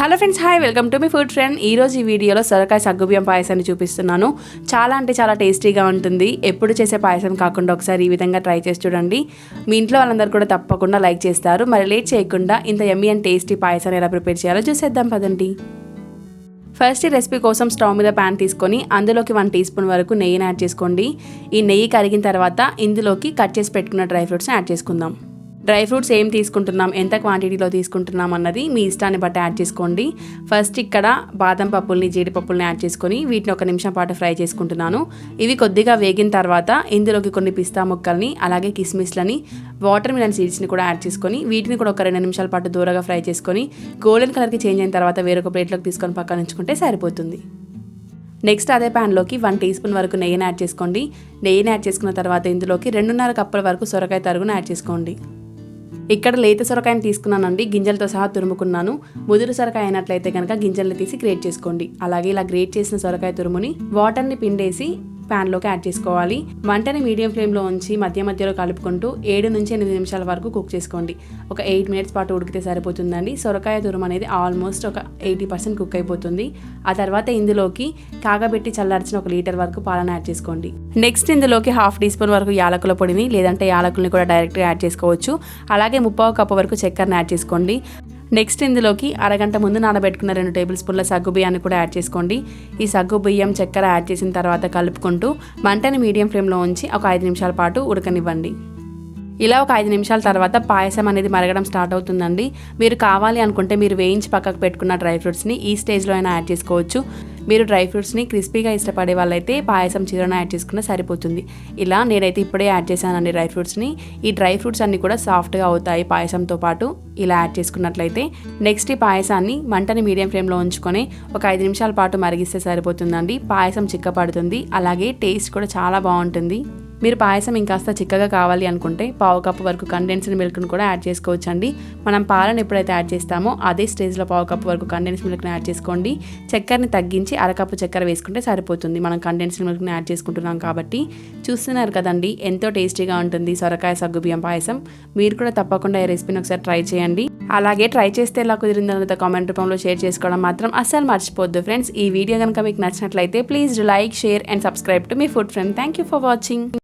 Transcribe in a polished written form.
Hello friends, hi, welcome to my food friend. ఈరోజు ఈ వీడియోలో సొరకాయ సగ్గుబియ్యం పాయసాన్ని చూపిస్తున్నాను. చాలా అంటే చాలా టేస్టీగా ఉంటుంది. ఎప్పుడు చేసే పాయసం కాకుండా ఒకసారి ఈ విధంగా ట్రై చేసి చూడండి. మీ ఇంట్లో వాళ్ళందరూ కూడా తప్పకుండా లైక్ చేస్తారు. మరి లేట్ చేయకుండా ఇంత యమ్మీ అండ్ టేస్టీ పాయసాన్ని ఎలా ప్రిపేర్ చేయాలో చూసేద్దాం పదండి. ఫస్ట్ ఈ రెసిపీ కోసం స్టవ్ మీద ప్యాన్ తీసుకొని అందులోకి 1 టీ స్పూన్ వరకు నెయ్యిని యాడ్ చేసుకోండి. ఈ నెయ్యి కరిగిన తర్వాత ఇందులోకి కట్ చేసి పెట్టుకున్న డ్రై ఫ్రూట్స్ని యాడ్ చేసుకుందాం. డ్రై ఫ్రూట్స్ ఏం తీసుకుంటున్నాం, ఎంత క్వాంటిటీలో తీసుకుంటున్నాం అన్నది మీ ఇష్టాన్ని బట్టి యాడ్ చేసుకోండి. ఫస్ట్ ఇక్కడ బాదం పప్పుల్ని, జీడిపప్పుల్ని యాడ్ చేసుకొని వీటిని 1 నిమిషం పాటు ఫ్రై చేసుకుంటున్నాను. ఇవి కొద్దిగా వేగిన తర్వాత ఇందులోకి కొన్ని పిస్తా ముక్కల్ని, అలాగే కిస్మిస్లని, వాటర్ మిలన్ సీడ్స్ని కూడా యాడ్ చేసుకొని వీటిని కూడా 2 నిమిషాల పాటు దూరగా ఫ్రై చేసుకొని గోల్డెన్ కలర్కి చేంజ్ అయిన తర్వాత వేరొక ప్లేట్లోకి తీసుకొని పక్కన ఉంచుకుంటే సరిపోతుంది. నెక్స్ట్ అదే ప్యాన్లోకి 1 టీ స్పూన్ వరకు నెయ్యిని యాడ్ చేసుకోండి. నెయ్యిని యాడ్ చేసుకున్న తర్వాత ఇందులోకి 2.5 కప్పుల వరకు సొరకాయ తరుగును యాడ్ చేసుకోండి. ఇక్కడ లేత సొరకాయని తీసుకున్నానండి, గింజలతో సహా తురుముకున్నాను. ముదురు సొరకాయ అయినట్లయితే కనుక గింజల్ని తీసి గ్రేట్ చేసుకోండి. అలాగే ఇలా గ్రేట్ చేసిన సొరకాయ తురుముని వాటర్ని పిండేసి ప్యాన్లోకి యాడ్ చేసుకోవాలి. మంటని మీడియం ఫ్లేమ్లో ఉంచి మధ్య మధ్యలో కలుపుకుంటూ 7 నుంచి 8 నిమిషాల వరకు కుక్ చేసుకోండి. ఒక 8 మినిట్స్ పాటు ఉడికితే సరిపోతుందండి. సొరకాయ తురుము అనేది ఆల్మోస్ట్ ఒక 80% కుక్ అయిపోతుంది. ఆ తర్వాత ఇందులోకి కాగబెట్టి చల్లార్చిన 1 లీటర్ వరకు పాలను యాడ్ చేసుకోండి. నెక్స్ట్ ఇందులోకి 1/2 టీ స్పూన్ వరకు యాలకుల పొడిని, లేదంటే యాలకుల్ని కూడా డైరెక్ట్గా యాడ్ చేసుకోవచ్చు. అలాగే 3/4 కప్పు వరకు చక్కెరని యాడ్ చేసుకోండి. నెక్స్ట్ ఇందులోకి అరగంట ముందు నానబెట్టుకున్న 2 టేబుల్ స్పూన్ల సగ్గుబియ్యాన్ని కూడా యాడ్ చేసుకోండి. ఈ సగ్గుబియ్యం, చక్కెర యాడ్ చేసిన తర్వాత కలుపుకుంటూ మంటని మీడియం ఫ్లేమ్లో ఉంచి ఒక 5 నిమిషాల పాటు ఉడకనివ్వండి. ఇలా ఒక 5 నిమిషాల తర్వాత పాయసం అనేది మరగడం స్టార్ట్ అవుతుందండి. మీరు కావాలి అనుకుంటే మీరు వేయించి పక్కకు పెట్టుకున్న డ్రై ఫ్రూట్స్ని ఈ స్టేజ్లో అయినా యాడ్ చేసుకోవచ్చు. మీరు డ్రై ఫ్రూట్స్ని క్రిస్పీగా ఇష్టపడే వాళ్ళైతే పాయసం చివరన యాడ్ చేసుకున్నా సరిపోతుంది. ఇలా నేనైతే ఇప్పుడే యాడ్ చేశానండి డ్రై ఫ్రూట్స్ని. ఈ డ్రై ఫ్రూట్స్ అన్నీ కూడా సాఫ్ట్గా అవుతాయి పాయసంతో పాటు ఇలా యాడ్ చేసుకున్నట్లయితే. నెక్స్ట్ ఈ పాయసాన్ని మంటని మీడియం ఫ్లేమ్లో ఉంచుకొని ఒక 5 నిమిషాల పాటు మరిగిస్తే సరిపోతుందండి. పాయసం చిక్కపడుతుంది, అలాగే టేస్ట్ కూడా చాలా బాగుంటుంది. మీరు పాయసం ఇంకాస్త చిక్కగా కావాలి అనుకుంటే 1/4 కప్పు వరకు కండెన్స్డ్ మిల్క్ను కూడా యాడ్ చేసుకోవచ్చండి. మనం పాలను ఎప్పుడైతే యాడ్ చేస్తామో అదే స్టేజ్లో 1/4 కప్పు వరకు కండెన్స్డ్ మిల్క్ని యాడ్ చేసుకోండి. చక్కెరని తగ్గించి 1/2 కప్పు చక్కెర వేసుకుంటే సరిపోతుంది. మనం కండెన్స్డ్ మిల్క్ని యాడ్ చేసుకుంటున్నాం కాబట్టి. చూస్తున్నారు కదండి, ఎంతో టేస్టీగా ఉంటుంది సొరకాయ సగ్గుబియ్యం పాయసం. మీరు కూడా తప్పకుండా ఈ రెసిపీని ఒకసారి ట్రై చేయండి. అలాగే ట్రై చేస్తే ఎలా కుదిరిందన్నది కామెంట్ రూపంలో షేర్ చేసుకోవడం మాత్రం అస్సలు మర్చిపోద్దు ఫ్రెండ్స్. ఈ వీడియో కనుక మీకు నచ్చినట్లయితే please like, share and subscribe to my food friend. Thank you for watching.